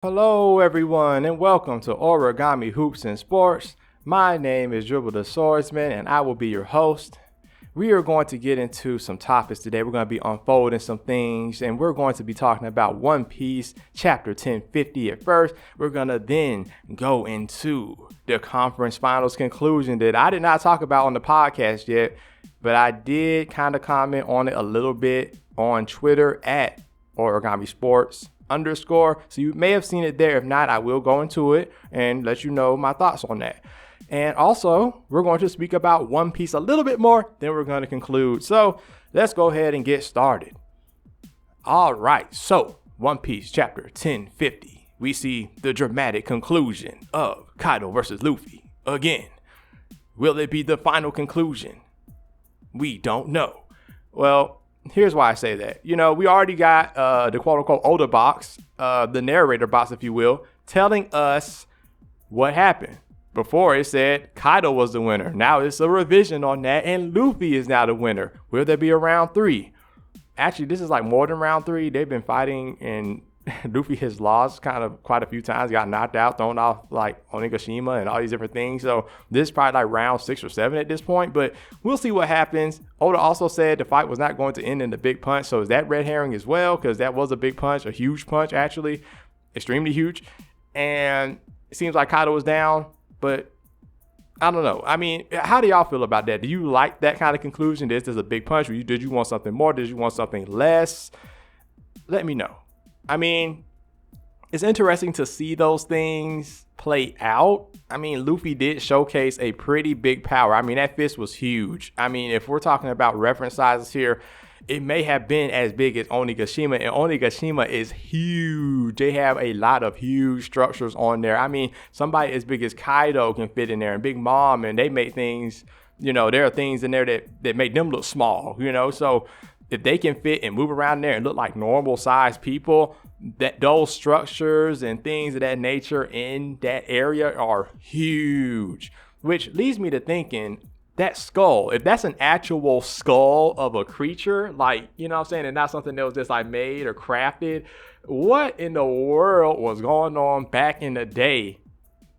Hello everyone and welcome to Origami Hoops and Sports. My name is Dribble the Swordsman and I will be your host. We are going to get into some topics today. We're going to be unfolding some things and we're going to be talking about One Piece chapter 1050 at first. We're going to then go into the conference finals conclusion that I did not talk about on the podcast yet, but I did kind of comment on it a little bit on Twitter at Origami Sports _. So you may have seen it there. If not, I will go into it and let you know my thoughts on that. And also, we're going to speak about One Piece a little bit more, then we're going to conclude. So let's go ahead and get started. All right, so One Piece chapter 1050. We see the dramatic conclusion of Kaido versus Luffy again. Will it be the final conclusion? We don't know. Well, here's why I say that. You know, we already got the quote-unquote Oda box, the narrator box, if you will, telling us what happened. Before it said Kaido was the winner. Now it's a revision on that, and Luffy is now the winner. Will there be a round 3? Actually, this is like more than round 3. They've been fighting, and Luffy has lost quite a few times. Got knocked out, thrown off like Onigashima and all these different things. So this is probably like round 6 or 7 at this point, but we'll see what happens. Oda also said the fight was not going to end in the big punch. So is that red herring as well? Because that was a big punch, a huge punch, actually, extremely huge. And it seems like Kaido was down, but I don't know. I mean, how do y'all feel about that? Do you like that kind of conclusion? This is a big punch. Or did you want something more? Did you want something less? Let me know. I mean, it's interesting to see those things play out. I mean, Luffy did showcase a pretty big power. I mean, that fist was huge. I mean, if we're talking about reference sizes here, it may have been as big as Onigashima, and Onigashima is huge. They have a lot of huge structures on there. I mean, somebody as big as Kaido can fit in there, and Big Mom, and they make things, you know, there are things in there that make them look small, you know, so if they can fit and move around there and look like normal sized people, that those structures and things of that nature in that area are huge, which leads me to thinking that skull, if that's an actual skull of a creature, like, you know what I'm saying, and not something that was just like made or crafted, what in the world was going on back in the day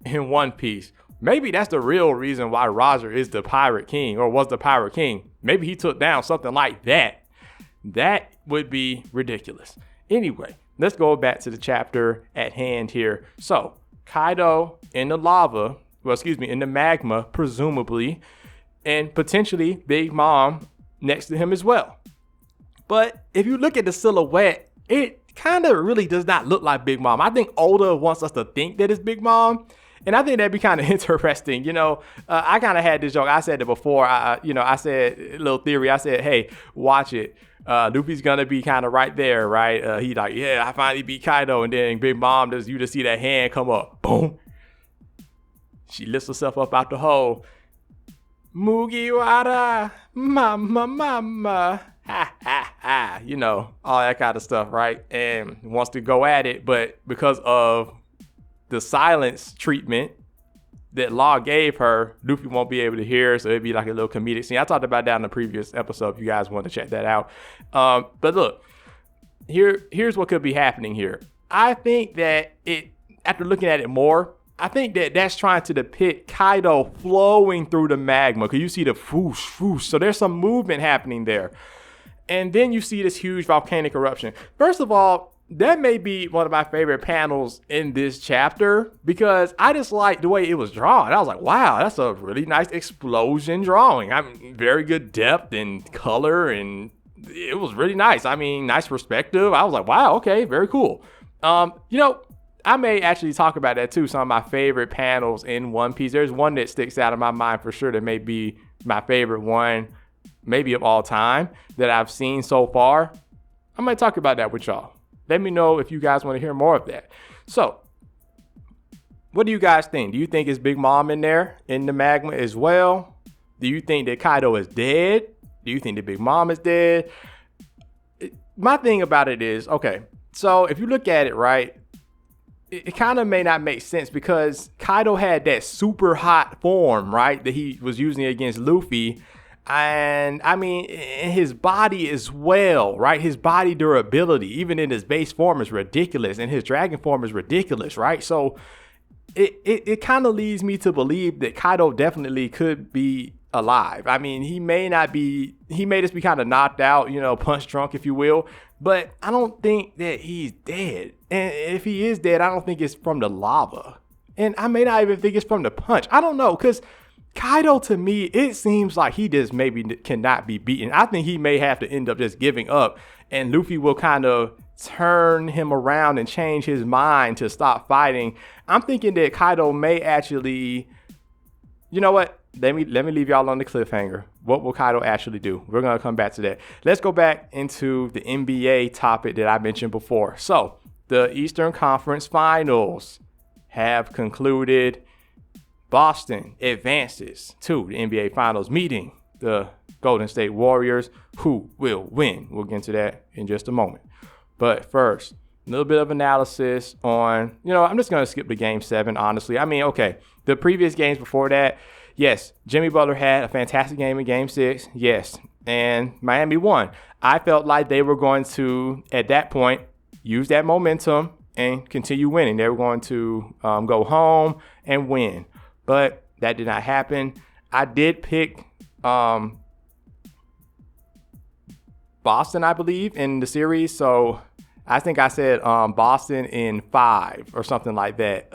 in One Piece? Maybe that's the real reason why Roger is the Pirate King, or was the Pirate King. Maybe he took down something like that. That would be ridiculous. Anyway, let's go back to the chapter at hand here. So, Kaido in the lava, in the magma, presumably, and potentially Big Mom next to him as well. But if you look at the silhouette, it kind of really does not look like Big Mom. I think Oda wants us to think that it's Big Mom. And I think that'd be kind of interesting. You know, I kind of had this joke. I said it before. I said a little theory. I said, hey, watch it. Luffy's gonna be kind of right there, right? He like, yeah, I finally beat Kaido, and then Big Mom you just see that hand come up, boom. She lifts herself up out the hole. Mugiwara, mama, ha ha ha. You know, all that kind of stuff, right? And wants to go at it, but because of the silence treatment that Law gave her, Luffy won't be able to hear, so it'd be like a little comedic scene. I talked about that in the previous episode if you guys want to check that out. But look, here's what could be happening here. I think that after looking at it more, I think that that's trying to depict Kaido flowing through the magma, because you see the whoosh, whoosh. So there's some movement happening there. And then you see this huge volcanic eruption. First of all, that may be one of my favorite panels in this chapter, because I just like the way it was drawn. I was like, wow, that's a really nice explosion drawing. I mean, very good depth and color, and it was really nice. I mean, nice perspective. I was like, wow, okay, very cool. You know, I may actually talk about that too, some of my favorite panels in One Piece. There's one that sticks out in my mind for sure that may be my favorite one, maybe of all time, that I've seen so far. I might talk about that with y'all. Let me know if you guys want to hear more of that. So, what do you guys think? Do you think it's Big Mom in there in the magma as well? Do you think that Kaido is dead? Do you think that Big Mom is dead? My thing about it is, okay, so if you look at it, right, it kind of may not make sense, because Kaido had that super hot form, right, that he was using against Luffy. And I mean, his body as well, right? His body durability, even in his base form, is ridiculous, and his dragon form is ridiculous, right? So it kind of leads me to believe that Kaido definitely could be alive. I mean, he may just be kind of knocked out, punch drunk, if you will, but I don't think that he's dead. And if he is dead, I don't think it's from the lava. And I may not even think it's from the punch. I don't know, because Kaido, to me, it seems like he just maybe cannot be beaten. I think he may have to end up just giving up, and Luffy will kind of turn him around and change his mind to stop fighting. I'm thinking that Kaido may actually, you know what? Let me leave y'all on the cliffhanger. What will Kaido actually do? We're going to come back to that. Let's go back into the NBA topic that I mentioned before. So the Eastern Conference Finals have concluded. Boston advances to the NBA Finals, meeting the Golden State Warriors. Who will win? We'll get into that in just a moment. But first, a little bit of analysis on, I'm just going to skip the Game 7, honestly. I mean, okay, the previous games before that, yes, Jimmy Butler had a fantastic game in Game 6, yes, and Miami won. I felt like they were going to, at that point, use that momentum and continue winning. They were going to go home and win. But that did not happen. I did pick Boston, I believe, in the series. So I think I said Boston in 5 or something like that.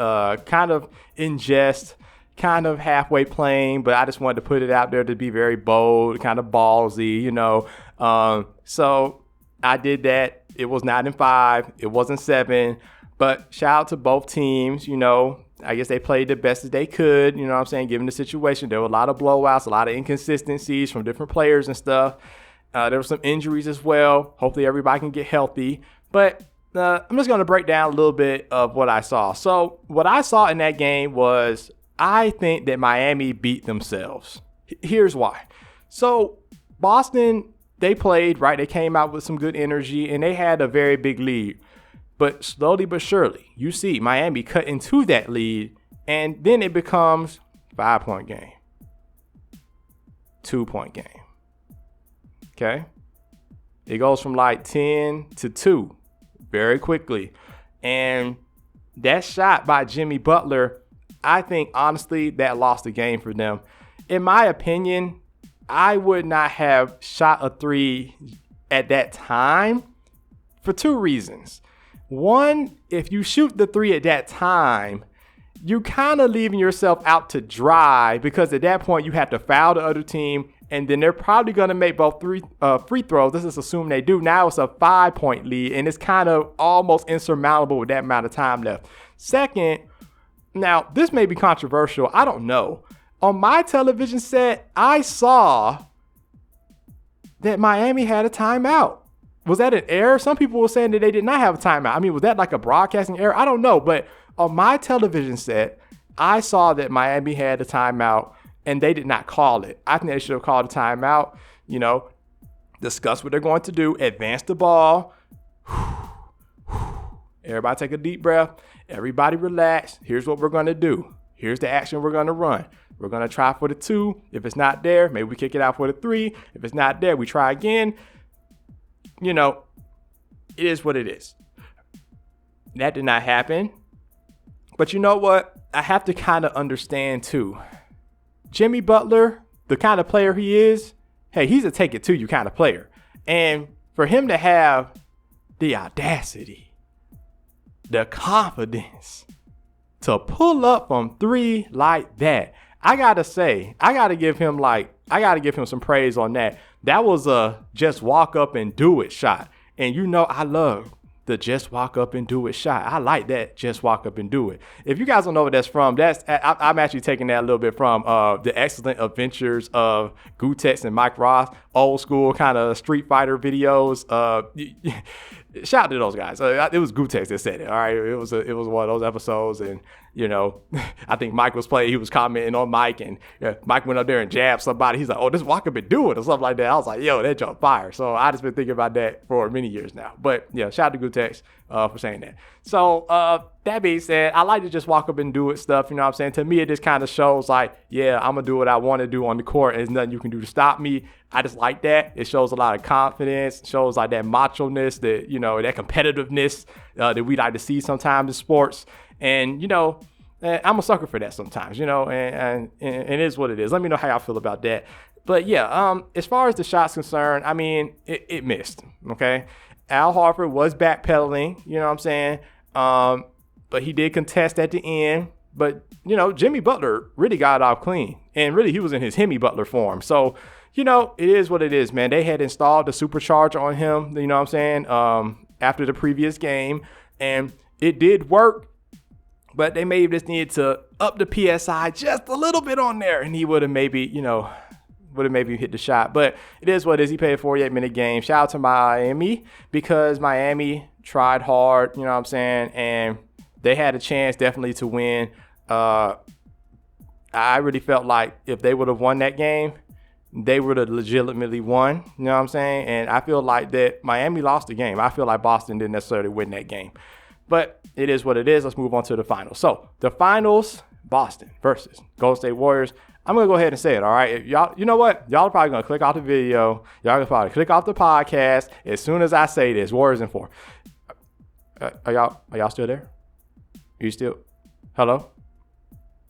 Kind of in jest, kind of halfway playing, but I just wanted to put it out there to be very bold, kind of ballsy, So I did that. It was not in 5. It wasn't 7. But shout out to both teams, I guess they played the best as they could, given the situation. There were a lot of blowouts, a lot of inconsistencies from different players and stuff. There were some injuries as well. Hopefully everybody can get healthy. But I'm just going to break down a little bit of what I saw. So what I saw in that game was, I think that Miami beat themselves. Here's why. So Boston, they played, right? They came out with some good energy, and they had a very big lead. But slowly but surely, you see Miami cut into that lead, and then it becomes 5-point game, 2-point game. Okay? It goes from like 10 to 2 very quickly. And that shot by Jimmy Butler, I think, honestly, that lost the game for them. In my opinion, I would not have shot a 3 at that time for 2 reasons. One, if you shoot the 3 at that time, you kind of leaving yourself out to dry, because at that point you have to foul the other team, and then they're probably going to make both free throws. This is assuming they do. Now it's a 5-point lead, and it's kind of almost insurmountable with that amount of time left. Second, now this may be controversial. I don't know. On my television set, I saw that Miami had a timeout. Was that an error? Some people were saying that they did not have a timeout. I mean, was that like a broadcasting error? I don't know. But on my television set, I saw that Miami had a timeout, and they did not call it. I think they should have called a timeout, discuss what they're going to do, advance the ball. Everybody take a deep breath. Everybody relax. Here's what we're going to do. Here's the action we're going to run. We're going to try for the 2. If it's not there, maybe we kick it out for the 3. If it's not there, we try again. It is what it is. That did not happen. But you know what? I have to kind of understand too. Jimmy Butler, the kind of player he is, hey, he's a take it to you kind of player. And for him to have the audacity, the confidence to pull up from 3 like that, I got to give him some praise on that. That was a just walk up and do it shot. And I love the just walk up and do it shot. I like that just walk up and do it. If you guys don't know what that's from, I'm actually taking that a little bit from the excellent adventures of Gutex and Mike Roth, old school kind of Street Fighter videos. Shout out to those guys. It was Gutex that said it. All right, it was one of those episodes, and I think Mike was playing. He was commenting on Mike, and Mike went up there and jabbed somebody. He's like, "Oh, this Walker been doing," or something like that. I was like, "Yo, that jump fire." So I just been thinking about that for many years now. But yeah, shout out to Gutex for saying that. So that being said, I like to just walk up and do it stuff. You know what I'm saying? To me, it just kind of shows like, yeah, I'm gonna do what I want to do on the court. And there's nothing you can do to stop me. I just like that. It shows a lot of confidence. It shows like that macho-ness, that that competitiveness that we like to see sometimes in sports. And I'm a sucker for that sometimes. And it is what it is. Let me know how y'all feel about that. But yeah, as far as the shot's concerned, I mean, it missed. Okay, Al Horford was backpedaling. You know what I'm saying? But he did contest at the end. But Jimmy Butler really got it off clean, and really he was in his Hemi Butler form. So. It is what it is, man. They had installed the supercharger on him, you know what I'm saying, after the previous game. And it did work, but they maybe just needed to up the PSI just a little bit on there. And he would have maybe hit the shot. But it is what it is. He played a 48-minute game. Shout out to Miami, because Miami tried hard, you know what I'm saying, and they had a chance definitely to win. I really felt like if they would have won that game, they would have legitimately won, you know what I'm saying? And I feel like that Miami lost the game. I feel like Boston didn't necessarily win that game. But it is what it is. Let's move on to the finals. So the finals, Boston versus Golden State Warriors. I'm going to go ahead and say it, all right? If y'all, you know what? Y'all are probably going to click off the video. Y'all going to probably click off the podcast as soon as I say this. Warriors in 4. Are y'all still there? Are you still? Hello?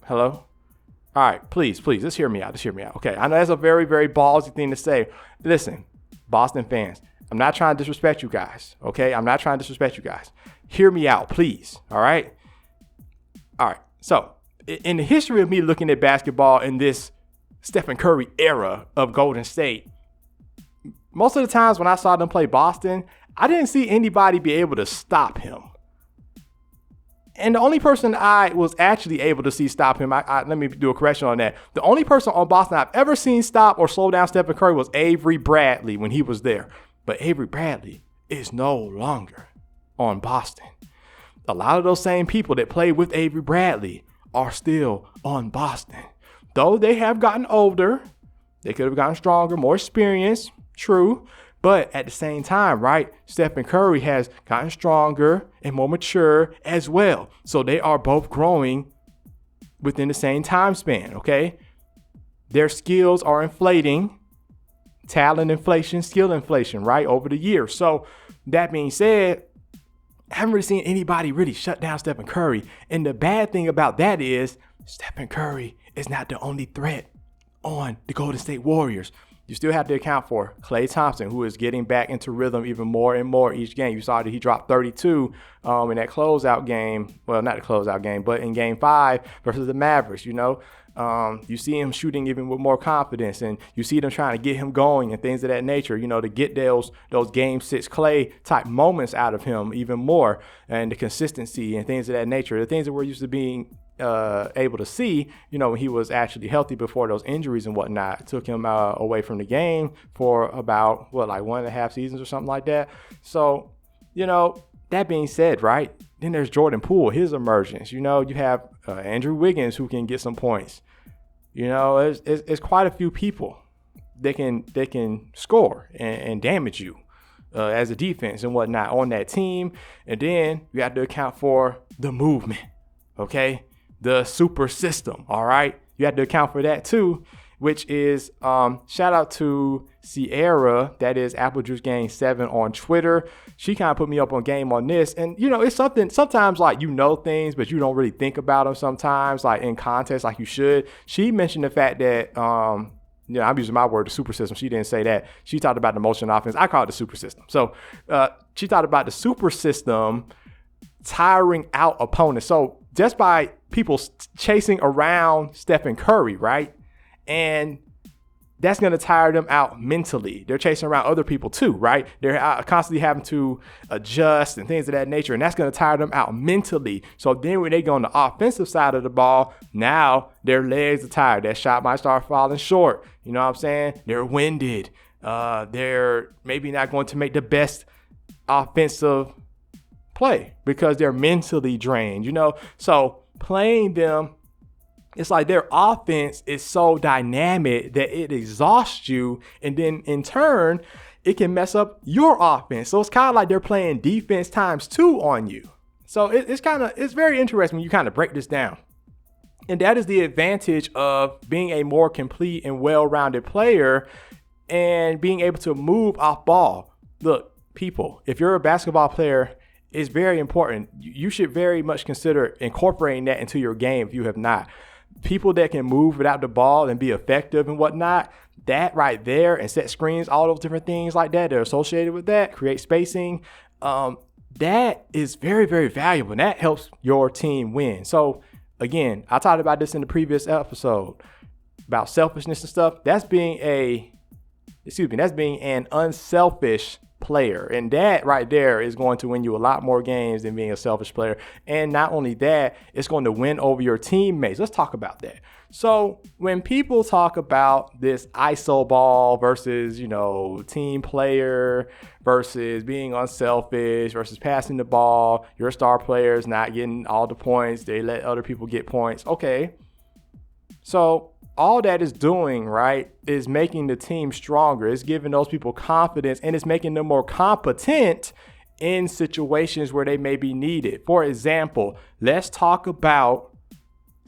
All right, please, just hear me out. Okay, I know that's a very, very ballsy thing to say. Listen, Boston fans, I'm not trying to disrespect you guys, okay? Hear me out, please, all right? All right, so in the history of me looking at basketball in this Stephen Curry era of Golden State, most of the times when I saw them play Boston, I didn't see anybody be able to stop him. And the only person I was actually able to see stop him, let me do a correction on that. The only person on Boston I've ever seen stop or slow down Stephen Curry was Avery Bradley when he was there. But Avery Bradley is no longer on Boston. A lot of those same people that played with Avery Bradley are still on Boston. Though they have gotten older, they could have gotten stronger, more experienced, true. But at the same time, right, Stephen Curry has gotten stronger and more mature as well. So they are both growing within the same time span, okay? Their skills are inflating, talent inflation, skill inflation, right, over the years. So that being said, I haven't really seen anybody really shut down Stephen Curry. And the bad thing about that is Stephen Curry is not the only threat on the Golden State Warriors. You still have to account for Klay Thompson, who is getting back into rhythm even more and more each game. You saw that he dropped 32 in that closeout game. Well, not the closeout game, but in Game 5 versus the Mavericks, You see him shooting even with more confidence, and you see them trying to get him going and things of that nature, to get those Game 6 Klay type moments out of him even more, and the consistency and things of that nature. The things that we're used to being able to see, when he was actually healthy before those injuries and whatnot. It took him away from the game for about 1.5 seasons or something like that. So, that being said, right, then there's Jordan Poole, his emergence. You have Andrew Wiggins, who can get some points. It's quite a few people that can score and damage you as a defense and whatnot on that team. And then you have to account for the movement, okay? The super system, all right? You have to account for that too, which is shout out to Sierra, that is Apple Juice Gang 7 on Twitter. She kind of put me up on game on this. And, it's something, sometimes like things, but you don't really think about them sometimes, like in context, like you should. She mentioned the fact that, I'm using my word, the super system. She didn't say that. She talked about the motion offense. I call it the super system. So she talked about the super system tiring out opponents. So just by people chasing around Stephen Curry, right? And that's going to tire them out mentally. They're chasing around other people too, right? They're constantly having to adjust and things of that nature, and that's going to tire them out mentally. So then when they go on the offensive side of the ball, now their legs are tired. That shot might start falling short. You know what I'm saying? They're winded. They're maybe not going to make the best offensive play because they're mentally drained, So playing them, it's like their offense is so dynamic that it exhausts you. And then in turn, it can mess up your offense. So it's kind of like they're playing defense times 2 on you. So it's very interesting when you kind of break this down. And that is the advantage of being a more complete and well-rounded player and being able to move off ball. Look, people, if you're a basketball player, it's very important. You should very much consider incorporating that into your game if you have not. People that can move without the ball and be effective and whatnot, that right there, and set screens, all those different things like that are associated with that, create spacing, that is very, very valuable. And that helps your team win. So again, I talked about this in the previous episode about selfishness and stuff. That's being an unselfish player. And that right there is going to win you a lot more games than being a selfish player. And not only that, it's going to win over your teammates. Let's talk about that. So when people talk about this ISO ball versus, team player versus being unselfish versus passing the ball, your star players not getting all the points, they let other people get points. Okay. So all that is doing, right, is making the team stronger. It's giving those people confidence, and it's making them more competent in situations where they may be needed. For example, let's talk about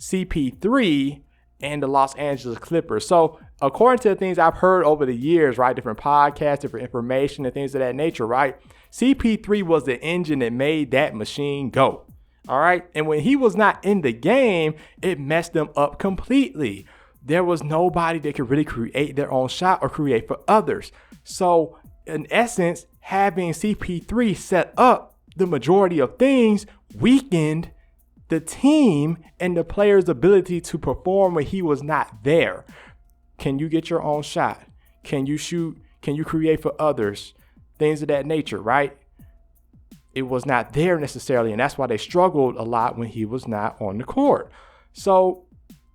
CP3 and the Los Angeles Clippers. So according to the things I've heard over the years, right, different podcasts, different information and things of that nature, right, CP3 was the engine that made that machine go. All right. And when he was not in the game, it messed them up completely. There was nobody that could really create their own shot or create for others. So in essence, having CP3 set up the majority of things weakened the team and the player's ability to perform when he was not there. Can you get your own shot? Can you shoot? Can you create for others? Things of that nature, right? It was not there necessarily, and that's why they struggled a lot when he was not on the court. So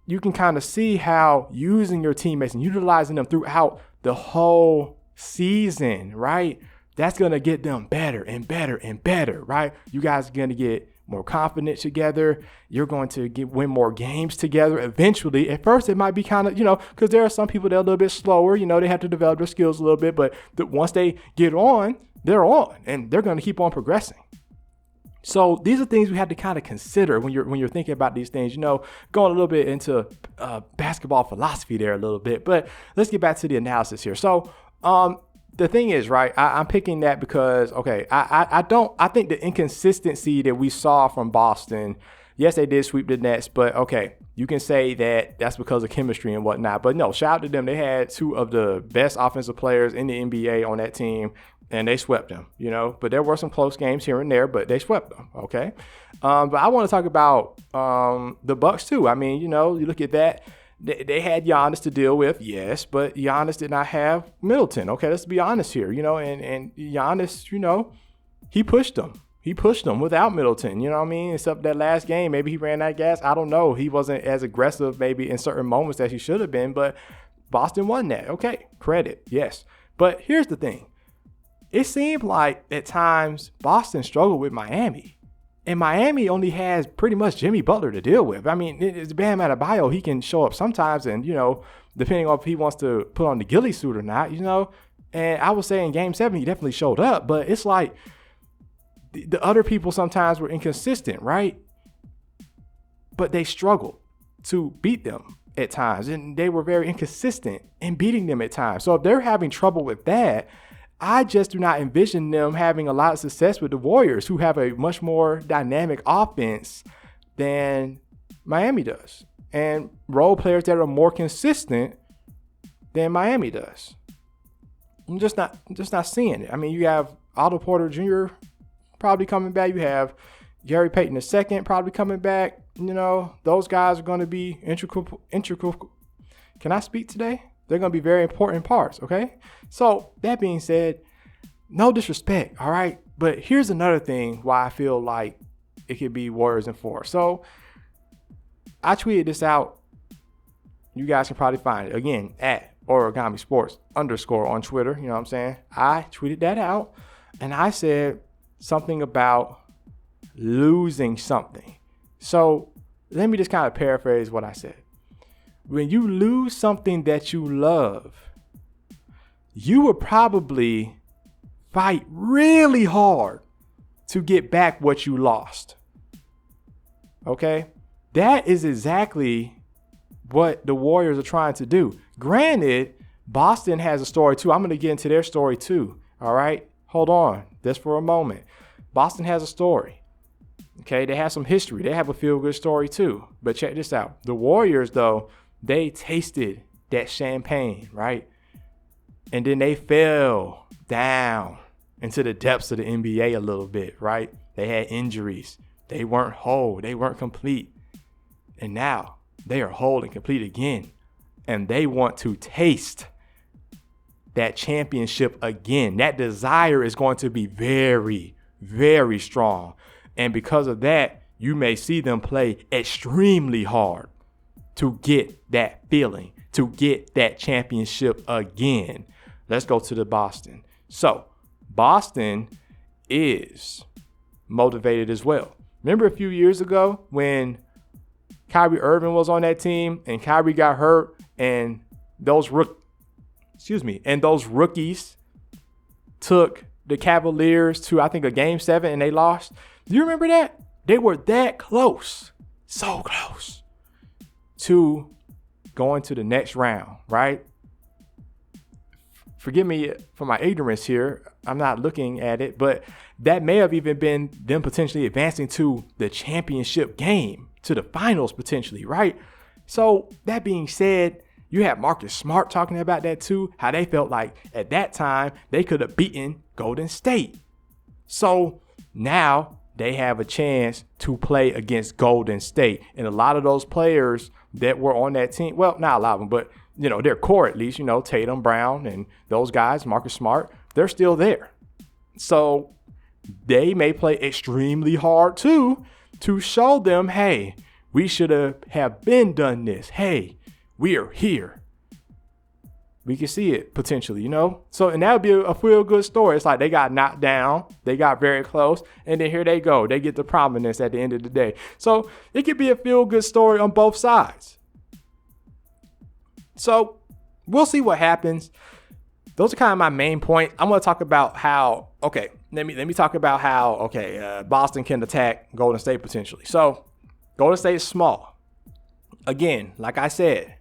you can kind of see how using your teammates and utilizing them throughout the whole season, right? That's going to get them better and better and better, right? You guys are going to get more confident together. You're going to win more games together eventually. At first, it might be kind of, because there are some people that are a little bit slower. They have to develop their skills a little bit. But once they get on, they're on, and they're going to keep on progressing. So these are things we have to kind of consider when you're thinking about these things, going a little bit into basketball philosophy there a little bit. But let's get back to the analysis here. So the thing is, right, I'm picking that because, okay, I think the inconsistency that we saw from Boston, yes, they did sweep the Nets, but okay, you can say that that's because of chemistry and whatnot. But no, shout out to them. They had 2 of the best offensive players in the NBA on that team. And they swept them, but there were some close games here and there, but they swept them. Okay. But I want to talk about the Bucks too. I mean, you look at that. They had Giannis to deal with, yes, but Giannis did not have Middleton. Okay, let's be honest here, and Giannis, he pushed them. He pushed them without Middleton, except that last game, maybe he ran out of gas. I don't know. He wasn't as aggressive maybe in certain moments as he should have been, but Boston won that. Okay, credit, yes. But here's the thing. It seemed like at times Boston struggled with Miami. And Miami only has pretty much Jimmy Butler to deal with. I mean, it's Bam Adebayo. He can show up sometimes and, depending on if he wants to put on the ghillie suit or not, And I would say in Game 7, he definitely showed up. But it's like the other people sometimes were inconsistent, right? But they struggled to beat them at times. And they were very inconsistent in beating them at times. So if they're having trouble with that, I just do not envision them having a lot of success with the Warriors, who have a much more dynamic offense than Miami does, and role players that are more consistent than Miami does. I'm just not seeing it. I mean, you have Otto Porter Jr. probably coming back. You have Gary Payton II probably coming back. Those guys are going to be integral. Can I speak today? They're going to be very important parts, okay? So that being said, no disrespect, all right? But here's another thing why I feel like it could be Warriors in 4. So I tweeted this out. You guys can probably find it, again, at Origami Sports _ on Twitter. You know what I'm saying? I tweeted that out, and I said something about losing something. So let me just kind of paraphrase what I said. When you lose something that you love, you will probably fight really hard to get back what you lost. Okay? That is exactly what the Warriors are trying to do. Granted, Boston has a story too. I'm going to get into their story too. All right? Hold on just for a moment. Boston has a story. Okay? They have some history. They have a feel-good story too. But check this out. The Warriors, though, they tasted that champagne, right? And then they fell down into the depths of the NBA a little bit, right? They had injuries. They weren't whole. They weren't complete. And now they are whole and complete again. And they want to taste that championship again. That desire is going to be very, very strong. And because of that, you may see them play extremely hard to get that feeling, to get that championship again. Let's go to the Boston. So Boston is motivated as well. Remember a few years ago when Kyrie Irving was on that team and Kyrie got hurt and those rookies took the Cavaliers to, I think, a game 7 and they lost. Do you remember that? They were that close, so close to going to the next round, right? Forgive me for my ignorance here. I'm not looking at it, but that may have even been them potentially advancing to the championship game, to the finals potentially, right? So that being said, you have Marcus Smart talking about that too, how they felt like at that time they could have beaten Golden State. So now they have a chance to play against Golden State. And a lot of those players that were on that team, well, not a lot of them, but their core at least, Tatum, Brown, and those guys, Marcus Smart, they're still there. So they may play extremely hard too to show them, hey, we should have been done this. Hey, we are here. We can see it potentially, So, and that would be a feel good story. It's like they got knocked down. They got very close. And then here they go. They get the prominence at the end of the day. So it could be a feel good story on both sides. So we'll see what happens. Those are kind of my main points. I'm going to talk about how, let me talk about how, Boston can attack Golden State potentially. So Golden State is small. Again, like I said,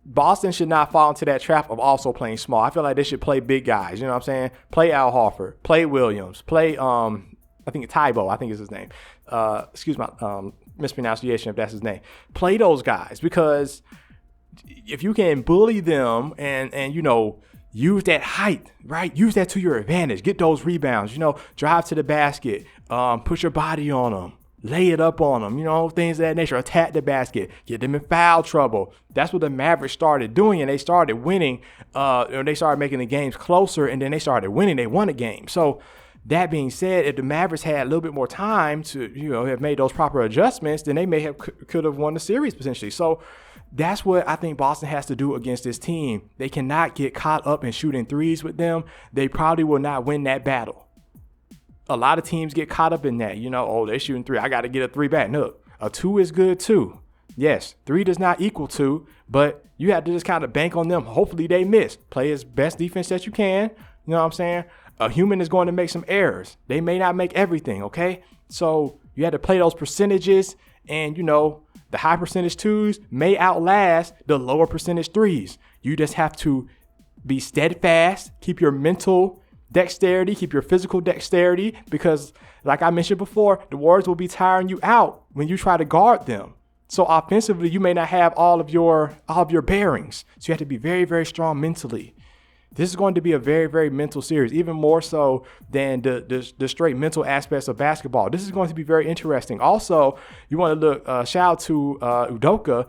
Boston should not fall into that trap of also playing small. I feel like they should play big guys. You know what I'm saying? Play Al Horford, play Williams, play, I think Tybo, I think is his name. Excuse my mispronunciation if that's his name. Play those guys because if you can bully them and use that height, right? Use that to your advantage. Get those rebounds, drive to the basket, put your body on them. Lay it up on them, things of that nature. Attack the basket, get them in foul trouble. That's what the Mavericks started doing, and they started winning. They started making the games closer, and then they started winning. They won a game. So that being said, if the Mavericks had a little bit more time to, have made those proper adjustments, then they may have could have won the series potentially. So that's what I think Boston has to do against this team. They cannot get caught up in shooting threes with them. They probably will not win that battle. A lot of teams get caught up in that, they're shooting 3. I got to get a 3 back. No, a 2 is good too. Yes, 3 does not equal 2, but you have to just kind of bank on them. Hopefully they miss. Play as best defense that you can. You know what I'm saying? A human is going to make some errors. They may not make everything, okay? So you have to play those percentages and, the high percentage 2s may outlast the lower percentage 3s. You just have to be steadfast, keep your mental dexterity, keep your physical dexterity, because like I mentioned before, the Warriors will be tiring you out when you try to guard them. So offensively, you may not have all of your bearings. So you have to be very, very strong mentally. This is going to be a very, very mental series, even more so than the straight mental aspects of basketball. This is going to be very interesting. Also, you want to look, shout out to Udoka,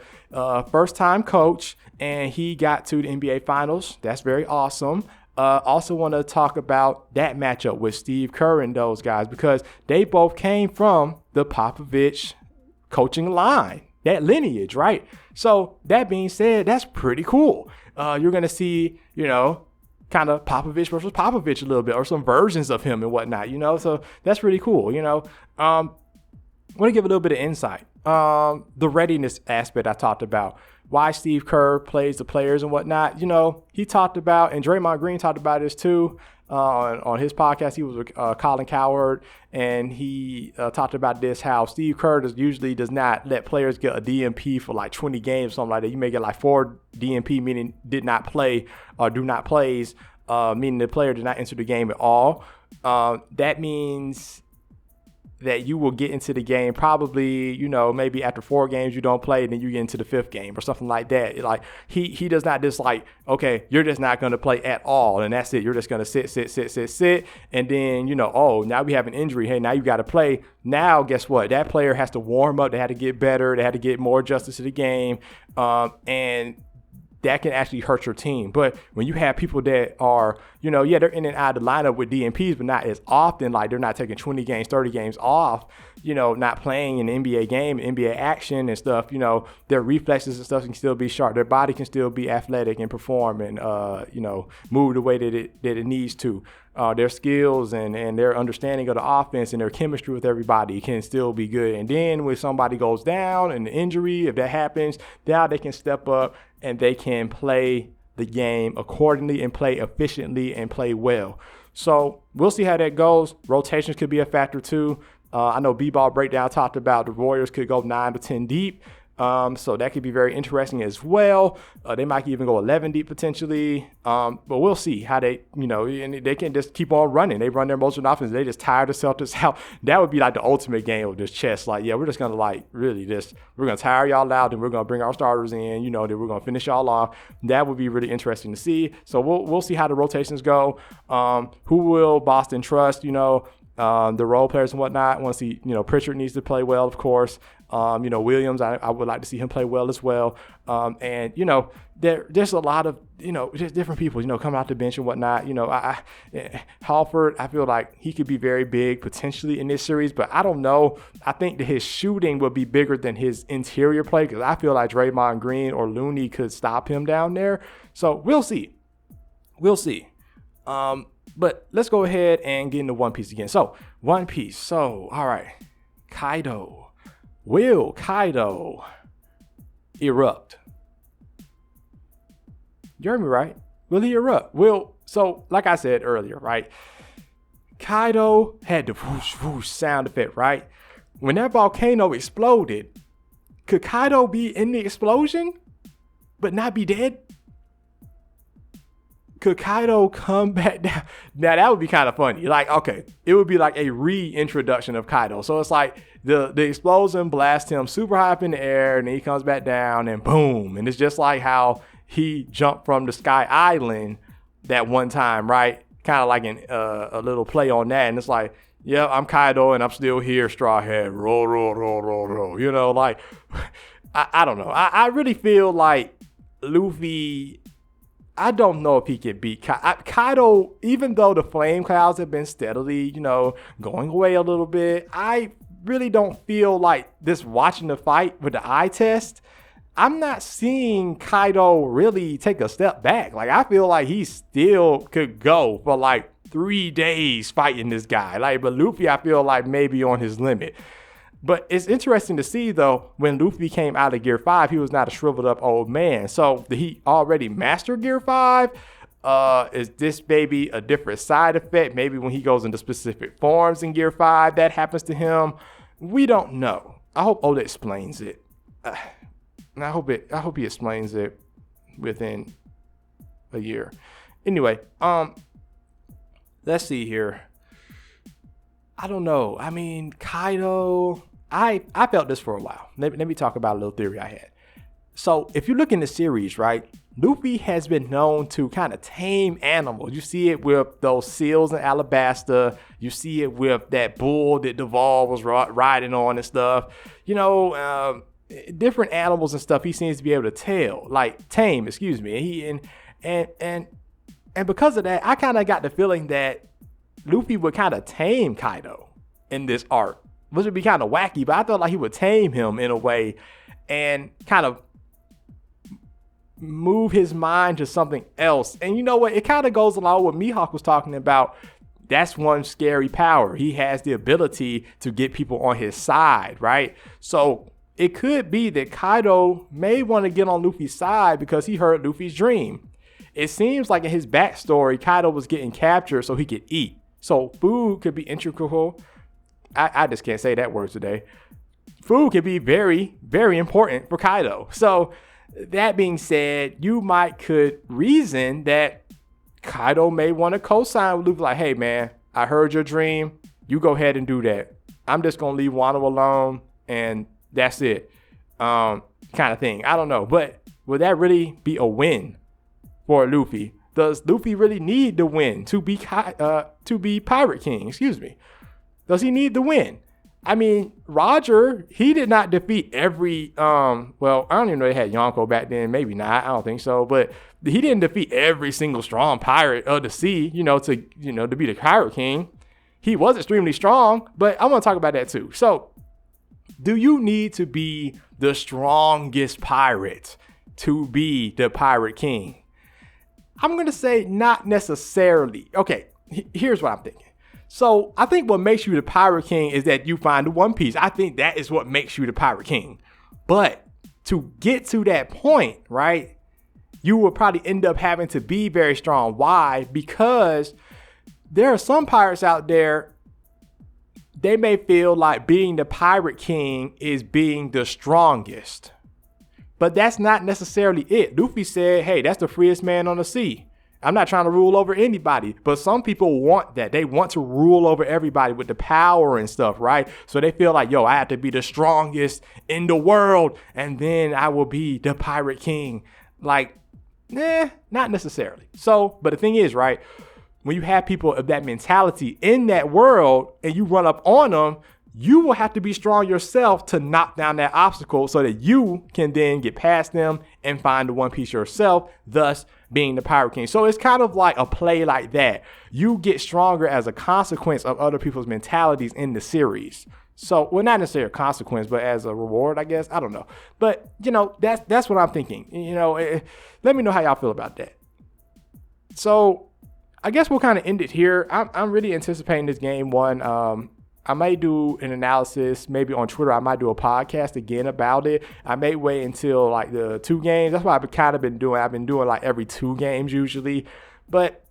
first-time coach, and he got to the NBA Finals. That's very awesome. Also want to talk about that matchup with Steve Kerr and those guys because they both came from the Popovich coaching line, that lineage, right? So that being said, that's pretty cool. You're going to see, kind of Popovich versus Popovich a little bit, or some versions of him and whatnot, so that's really cool. I want to give a little bit of insight. The readiness aspect I talked about, why Steve Kerr plays the players and whatnot. He talked about, and Draymond Green talked about this too on his podcast. He was with Colin Cowherd, and he talked about this, how Steve Kerr usually does not let players get a DNP for like 20 games, something like that. You may get like 4 DNP, meaning did not play, or do not plays, meaning the player did not enter the game at all. That means that you will get into the game probably, maybe after 4 games you don't play, and then you get into the 5th game or something like that. Like he does not just like, okay, you're just not going to play at all, and that's it. You're just going to sit, and then now we have an injury. Hey, now you got to play. Now guess what? That player has to warm up. They had to get better. They had to get more adjusted to the game, and that can actually hurt your team. But when you have people that are, they're in and out of the lineup with DNPs, but not as often, like they're not taking 20 games, 30 games off, not playing an NBA game, NBA action and stuff, their reflexes and stuff can still be sharp. Their body can still be athletic and perform and, move the way that it needs to. Their skills and their understanding of the offense and their chemistry with everybody can still be good. And then when somebody goes down and the injury, if that happens, now they can step up and they can play the game accordingly and play efficiently and play well. So we'll see how that goes. Rotations could be a factor too. I know B-Ball Breakdown talked about the Warriors could go 9 to 10 deep. So that could be very interesting as well. They might even go 11 deep potentially. But we'll see how they, and they can just keep on running. They run their motion offense. They just tire the Celtics out. That would be like the ultimate game of this chess. Like, yeah, we're just going to we're going to tire y'all out, and we're going to bring our starters in, then we're going to finish y'all off. That would be really interesting to see. So we'll see how the rotations go. Who will Boston trust, the role players and whatnot. I want to see, Pritchard needs to play well, of course. Williams, I would like to see him play well as well. And, there's a lot of, just different people, coming out the bench and whatnot. Halford, I feel like he could be very big potentially in this series, but I don't know. I think that his shooting will be bigger than his interior play, because I feel like Draymond Green or Looney could stop him down there. So we'll see. But let's go ahead and get into One Piece again. So, One Piece. So, all right. Kaido. Will Kaido erupt? You heard me right. Will he erupt? So like I said earlier, right? Kaido had the whoosh, whoosh sound effect, right? When that volcano exploded, could Kaido be in the explosion but not be dead? Could Kaido come back down? Now, that would be kind of funny. Like, okay, it would be like a reintroduction of Kaido. So it's like the explosion blasts him super high up in the air, and then he comes back down, and boom. And it's just like how he jumped from the Sky Island that one time, right? Kind of like a little play on that. And it's like, yeah, I'm Kaido, and I'm still here, Straw Hat. Roll, roll, roll, roll, roll. Like, I don't know. I really feel like Luffy, I don't know if he can beat Kaido, even though the flame clouds have been steadily, going away a little bit. I really don't feel like this watching the fight with the eye test. I'm not seeing Kaido really take a step back. Like, I feel like he still could go for like 3 days fighting this guy. Like, but Luffy, I feel like maybe on his limit. But it's interesting to see, though, when Luffy came out of Gear 5, he was not a shriveled up old man. So did he already master Gear 5? Is this maybe a different side effect? Maybe when he goes into specific forms in Gear 5, that happens to him. We don't know. I hope Oda explains it. I hope he explains it within a year. Anyway, let's see here. I don't know. I mean, Kaido, I felt this for a while. Let me talk about a little theory I had. So if you look in the series, right, Luffy has been known to kind of tame animals. You see it with those seals in Alabasta. You see it with that bull that Duvall was riding on and stuff. Different animals and stuff he seems to be able to tame, excuse me. And because of that, I kind of got the feeling that Luffy would kind of tame Kaido in this arc, which would be kind of wacky, but I felt like he would tame him in a way and kind of move his mind to something else. And you know what? It kind of goes along with what Mihawk was talking about. That's one scary power. He has the ability to get people on his side, right? So it could be that Kaido may want to get on Luffy's side because he heard Luffy's dream. It seems like in his backstory, Kaido was getting captured so he could eat. So food could be integral. I just can't say that word today. Food can be very, very important for Kaido. So that being said, you could reason that Kaido may want to co-sign with Luffy like, hey man, I heard your dream. You go ahead and do that. I'm just going to leave Wano alone and that's it. Kind of thing. I don't know. But would that really be a win for Luffy? Does Luffy really need the win to be Pirate King? Excuse me. Does he need the win? I mean, Roger, he did not defeat every, well, I don't even know they had Yonko back then. Maybe not. I don't think so. But he didn't defeat every single strong pirate of the sea, to be the Pirate King. He was extremely strong, but I want to talk about that too. So, do you need to be the strongest pirate to be the Pirate King? I'm going to say not necessarily. Okay, here's what I'm thinking. So I think what makes you the Pirate King is that you find the One Piece. I think that is what makes you the Pirate King. But to get to that point, right, you will probably end up having to be very strong. Why? Because there are some pirates out there, they may feel like being the Pirate King is being the strongest. But that's not necessarily it. Luffy said, hey, that's the freest man on the sea. I'm not trying to rule over anybody, but some people want that. They want to rule over everybody with the power and stuff, right? So they feel like, yo, I have to be the strongest in the world, and then I will be the Pirate King. Like, not necessarily. So, but the thing is, right, when you have people of that mentality in that world and you run up on them, you will have to be strong yourself to knock down that obstacle so that you can then get past them and find the One Piece yourself, thus being the Pirate King. So it's kind of like a play like that. You get stronger as a consequence of other people's mentalities in the series. So, well, not necessarily a consequence, but as a reward, I guess. I don't know. But, that's what I'm thinking. Let me know how y'all feel about that. So, I guess we'll kind of end it here. I'm really anticipating this game one. I may do an analysis, maybe on Twitter. I might do a podcast again about it. I may wait until like the 2 games. That's what I've kind of been doing. I've been doing like every 2 games usually. But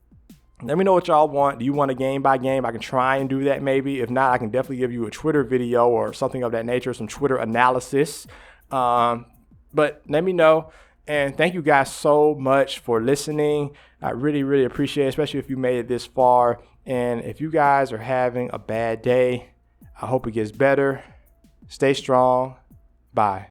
let me know what y'all want. Do you want a game by game? I can try and do that maybe. If not, I can definitely give you a Twitter video or something of that nature, some Twitter analysis. But let me know. And thank you guys so much for listening. I really, really appreciate it, especially if you made it this far. And if you guys are having a bad day, I hope it gets better. Stay strong. Bye.